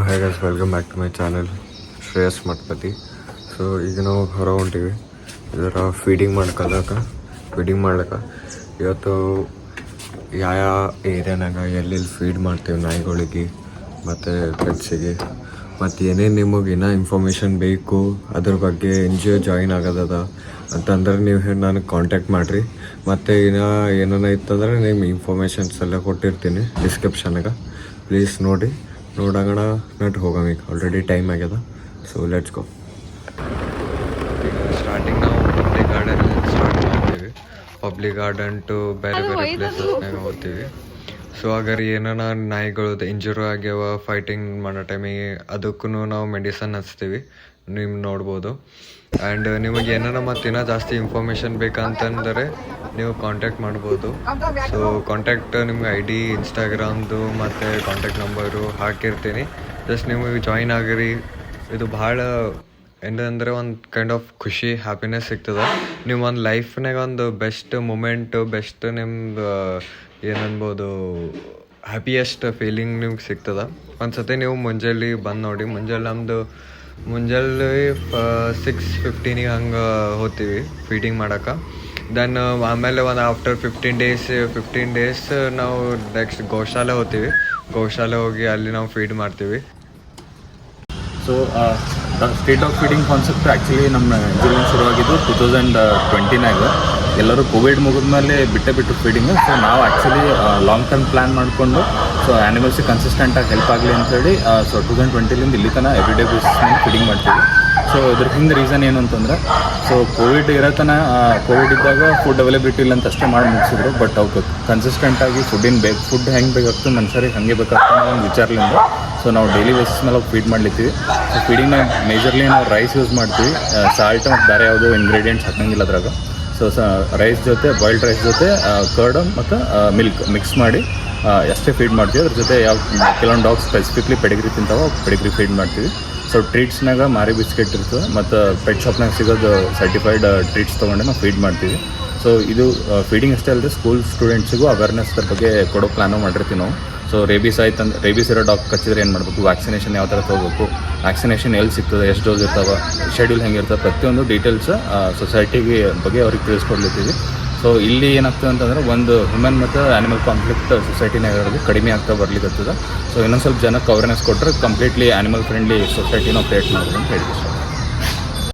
High guys, welcome back to my channel Shreyas Mathapati. So ಈಗ ನಾವು ಹೊರ ಹೊಂಟೀವಿ ಇದರ ಫೀಡಿಂಗ್ ಮಾಡ್ಲಿಕ್ಕೆ. ಇವತ್ತು ಯಾವ ಏರಿಯಾನಾಗ ಎಲ್ಲೆಲ್ಲಿ ಫೀಡ್ ಮಾಡ್ತೀವಿ ನಾಯಿಗಳಿಗೆ ಮತ್ತು ಪೆಟ್ಸಿಗೆ, ಮತ್ತು ಏನೇನು ನಿಮಗೆ ಇನ್ನೂ ಇನ್ಫಾರ್ಮೇಷನ್ ಬೇಕು ಅದ್ರ ಬಗ್ಗೆ NGO ಜಾಯಿನ್ ಆಗೋದದ ಅಂತಂದ್ರೆ ನೀವು ನನಗೆ ಕಾಂಟ್ಯಾಕ್ಟ್ ಮಾಡಿರಿ. ಮತ್ತು ಇನ್ನೂ ಏನೇನು ಇತ್ತಂದ್ರೆ ನಿಮ್ಮ ಇನ್ಫಾರ್ಮೇಷನ್ಸ್ ಎಲ್ಲ ಕೊಟ್ಟಿರ್ತೀನಿ ಡಿಸ್ಕ್ರಿಪ್ಷನ್ಗೆ. ಪ್ಲೀಸ್ ನೋಡೋಣ ಹೋಗೋಣ. ಈಗ ಆಲ್ರೆಡಿ ಟೈಮ್ ಆಗ್ಯದ. So let's go. ಈಗ ಸ್ಟಾರ್ಟಿಂಗ್ ನಾವು ಪಬ್ಲಿಕ್ ಗಾರ್ಡನ್ ಟು ಬೇರೆ ಪ್ಲೇಸಸ್ನಾಗ ಹೋಗ್ತೀವಿ. ಸೊ ಹಾಗಾದ್ರೆ ಏನಾನ ನಾಯಿಗಳು ಇಂಜುರಿ ಆಗ್ಯಾವ ಫೈಟಿಂಗ್ ಮಾಡೋ ಟೈಮಿಗೆ ಅದಕ್ಕೂ ನಾವು ಮೆಡಿಸನ್ ಹಚ್ತೀವಿ, ನೀವು ನೋಡ್ಬೋದು. ಆ್ಯಂಡ್ ನಿಮಗೆ ಏನಾರ ಮತ್ತು ಇನ್ನೂ ಜಾಸ್ತಿ ಇನ್ಫಾರ್ಮೇಷನ್ ಬೇಕಂತಂದರೆ ನೀವು ಕಾಂಟ್ಯಾಕ್ಟ್ ಮಾಡ್ಬೋದು. ಸೊ ಕಾಂಟ್ಯಾಕ್ಟ್ ನಿಮ್ಗೆ ID ಇನ್ಸ್ಟಾಗ್ರಾಮ್ದು ಮತ್ತು ಕಾಂಟ್ಯಾಕ್ಟ್ ನಂಬರು ಹಾಕಿರ್ತೀನಿ. ಜಸ್ಟ್ ನಿಮಗೆ ಜಾಯಿನ್ ಆಗಿರಿ. ಇದು ಭಾಳ ಏನಂದರೆ ಒಂದು ಕೈಂಡ್ ಆಫ್ ಖುಷಿ, ಹ್ಯಾಪಿನೆಸ್ ಸಿಗ್ತದೆ. ನೀವು ಒಂದು ಲೈಫ್ನಾಗ ಒಂದು ಬೆಸ್ಟ್ ಮೂಮೆಂಟು, ಬೆಸ್ಟ್ ನಿಮ್ದು ಏನನ್ಬೋದು ಹ್ಯಾಪಿಯೆಸ್ಟ್ ಫೀಲಿಂಗ್ ನಿಮ್ಗೆ ಸಿಗ್ತದೆ. ಒಂದು ಸತಿ ನೀವು ಮುಂಜಾನೆ ಬಂದು ನೋಡಿ. ಮುಂಜಾನೆ 6:15 ಹಂಗೆ ಹೋಗ್ತೀವಿ ಫೀಡಿಂಗ್ ಮಾಡೋಕೆ. ದೆನ್ ಆಮೇಲೆ ಒಂದು ಆಫ್ಟರ್ 15 ಡೇಸ್ ನಾವು ನೆಕ್ಸ್ಟ್ ಗೋಶಾಲೆ ಹೋಗಿ ಅಲ್ಲಿ ನಾವು ಫೀಡ್ ಮಾಡ್ತೀವಿ. So state of feeding concept actually ನಮ್ಮ ಇಂಜಿನಿಯರಿಂಗ್ ಶುರುವಾಗಿದ್ದು 2020ನಾಗ. ಎಲ್ಲರೂ ಕೋವಿಡ್ ಮುಗಿದ್ಮೇಲೆ ಬಿಟ್ಟು ಫೀಡಿಂಗ್. ಸೊ ನಾವು ಆ್ಯಕ್ಚುಲಿ ಲಾಂಗ್ ಟರ್ಮ್ ಪ್ಲ್ಯಾನ್ ಮಾಡಿಕೊಂಡು ಸೊ ಆ್ಯನಿಮಲ್ಸಿಗೆ ಕನ್ಸಿಸ್ಟೆಂಟಾಗಿ ಹೆಲ್ಪ್ ಆಗಲಿ ಅಂತೇಳಿ ಸೊ 2020ಲಿಂದ ಇಲ್ಲಿ ತನಕ ಎವ್ರಿಡೇ ಬೇಸಿಸ್ ಮೇಲೆ ಫೀಡಿಂಗ್ ಮಾಡ್ತೀವಿ. ಸೊ ಇದ್ರ ಹಿಂದೆ ರೀಸನ್ ಏನು ಅಂತಂದ್ರೆ, ಸೊ ಕೋವಿಡ್ ಇದ್ದಾಗ ಫುಡ್ ಅವೈಲಬಿಲಿಟಿ ಇಲ್ಲ ಅಂತ ಅಷ್ಟೇ ಮಾಡಿ ಮುಗಿಸಿದ್ರು. ಬಟ್ ಅವ್ಕೆ ಕನ್ಸಿಸ್ಟೆಂಟಾಗಿ ಫುಡ್ ಹೆಂಗೆ ಬೇಕಾಗ್ತದೆ ಮನುಷ್ಯರಿಗೆ ಹಾಗೆ ಬೇಕಾಗ್ತದೆ ಒಂದು ವಿಚಾರದಿಂದ ಸೊ ನಾವು ಡೈಲಿ ಬೇಸಿಸ್ ಮೇಲೆ ಫೀಡ್ ಮಾಡ್ಲಿತ್ತೀವಿ. ಸೊ ಫೀಡಿಂಗ್ನಾಗ ಮೇಜರ್ಲಿ ನಾವು ರೈಸ್ ಯೂಸ್ ಮಾಡ್ತೀವಿ. ಸಾಲ್ಟ್ ಮತ್ತು ಬೇರೆ ಯಾವುದೋ ಇಂಗ್ರೀಡಿಯೆಂಟ್ಸ್ ಹಾಕಂಗಿಲ್ಲ ಅದ್ರಾಗ. ಸೊ ರೈಸ್ ಜೊತೆ ಬಾಯ್ಲ್ಡ್ ರೈಸ್ ಜೊತೆ ಕರ್ಡ್ ಮತ್ತು ಮಿಲ್ಕ್ ಮಿಕ್ಸ್ ಮಾಡಿ ಅಷ್ಟೇ ಫೀಡ್ ಮಾಡ್ತೀವಿ. ಅದ್ರ ಜೊತೆ ಕೆಲವೊಂದು ಡಾಗ್ಸ್ ಸ್ಪೆಸಿಫಿಕ್ಲಿ ಪೆಡಿಗ್ರಿ ತಿಂತಾವೆ, ಪೆಡಿಗ್ರಿ ಫೀಡ್ ಮಾಡ್ತೀವಿ. ಸೊ ಟ್ರೀಟ್ಸ್ನಾಗ ಮಾರಿ ಬಿಸ್ಕೆಟ್ ಇರ್ತದೆ ಮತ್ತು ಪೆಟ್ ಶಾಪ್ನಾಗ ಸಿಗೋದು ಸರ್ಟಿಫೈಡ್ ಟ್ರೀಟ್ಸ್ ತೊಗೊಂಡು ನಾವು ಫೀಡ್ ಮಾಡ್ತೀವಿ. ಸೊ ಇದು ಫೀಡಿಂಗ್ ಅಷ್ಟೇ ಅಲ್ಲದೆ ಸ್ಕೂಲ್ ಸ್ಟೂಡೆಂಟ್ಸಿಗೂ ಅವೇರ್ನೆಸ್ ಬಗ್ಗೆ ಕೊಡೋ ಪ್ಲ್ಯಾನು ಮಾಡಿರ್ತೀವಿ ನಾವು. ಸೊ ರೇಬೀಸ್ ಇರೋ ಡಾಗ್ ಕಚ್ಚಿದ್ರೆ ಏನು ಮಾಡಬೇಕು, ವ್ಯಾಕ್ಸಿನೇಷನ್ ಯಾವ ಥರ ತೊಗೋಬೇಕು, ವ್ಯಾಕ್ಸಿನೇಷನ್ ಎಲ್ಲಿ ಸಿಗ್ತದೆ, ಎಷ್ಟು ಡೋಸ್ ಇರ್ತಾವೆ, ಶೆಡ್ಯೂಲ್ ಹೆಂಗಿರ್ತದೆ, ಪ್ರತಿಯೊಂದು ಡೀಟೇಲ್ಸ್ ಸೊಸೈಟಿಗೆ ಬಗ್ಗೆ ಅವ್ರಿಗೆ ತಿಳಿಸ್ಕೊಡ್ಲಿತ್ತೀವಿ. ಸೊ ಇಲ್ಲಿ ಏನಾಗ್ತದೆ ಅಂತಂದ್ರೆ ಒಂದು ಹ್ಯೂಮನ್ ಮತ್ತು ಆ್ಯನಿಮಲ್ ಕಾನ್ಫ್ಲಿಕ್ಟ್ ಸೊಸೈಟಿನಾಗ ಇರೋದು ಕಡಿಮೆ ಆಗ್ತಾ ಬರ್ಲಿಕ್ಕತ್ತದ. ಸೊ ಇನ್ನೊಂದು ಸ್ವಲ್ಪ ಜನಕ್ಕೆ ಅವೇರ್ನೆಸ್ ಕೊಟ್ಟರೆ ಕಂಪ್ಲೀಟ್ಲಿ ಆ್ಯನಿಮಲ್ ಫ್ರೆಂಡ್ಲಿ ಸೊಸೈಟಿನ ಕ್ರಿಯೇಟ್ ಮಾಡೋದು ಅಂತ ಹೇಳ್ತೀವಿ.